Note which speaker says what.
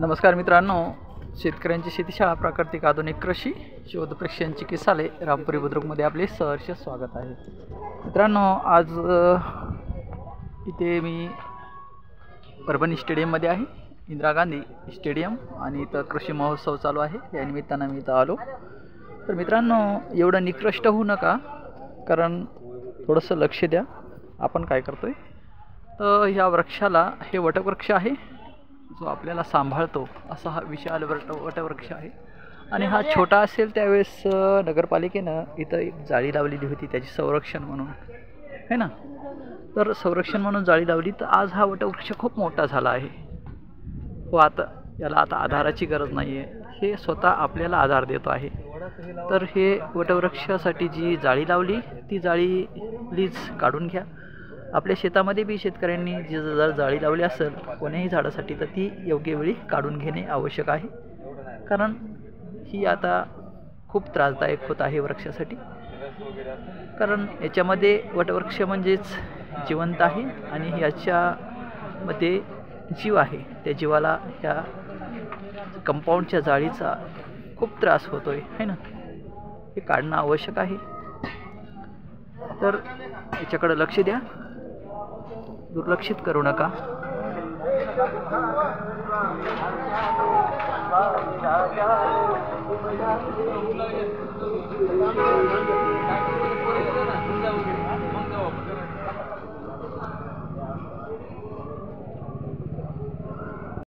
Speaker 1: नमस्कार मित्रांनो, शेतकऱ्यांची शेतीशाळा प्राकृतिक आधुनिक कृषी शोध प्रशिक्षण चिकित्सालय रामपुरी बुद्रुकमध्ये आपले सहर्ष स्वागत आहे। मित्रांनो, आज इथे मी परभणी स्टेडियममध्ये आहे, इंदिरा गांधी स्टेडियम, आणि इथं कृषी महोत्सव चालू आहे। या निमित्तानं मी इथं आलो। तर मित्रांनो, एवढं निकृष्ट होऊ नका, कारण थोडंसं लक्ष द्या आपण काय करतोय। तर ह्या वृक्षाला, हे वटवृक्ष आहे जो आपल्याला सांभाळतो, असा हा विशाल वटवृक्ष आहे। आणि हा छोटा असेल त्यावेळेस नगरपालिकेनं इथं एक जाळी लावलेली होती त्याची संरक्षण म्हणून, है ना। तर संरक्षण म्हणून जाळी लावली, तर आज हा वटवृक्ष खूप मोठा झाला आहे। आता याला आधाराची गरज नाही आहे, हे स्वतः आपल्याला आधार देतो आहे। तर हे वटवृक्षासाठी जी जाळी लावली, ती जाळी प्लीज काढून घ्या। आपल्या शेतामध्ये बी शेतकऱ्यांनी जी जर जाळी लावली असेल कोणत्याही झाडासाठी, तर ती योग्य वेळी काढून घेणे आवश्यक आहे, कारण ही आता खूप त्रासदायक होत आहे वृक्षासाठी। कारण याच्यामध्ये वटवृक्ष म्हणजेच जिवंत आहे, आणि याच्यामध्ये जीव आहे। त्या जीवाला ह्या कंपाऊंडच्या जाळीचा खूप त्रास होतोय, है ना। हे काढणं आवश्यक आहे। तर याच्याकडे लक्ष द्या, दुर्लक्षित करू नका।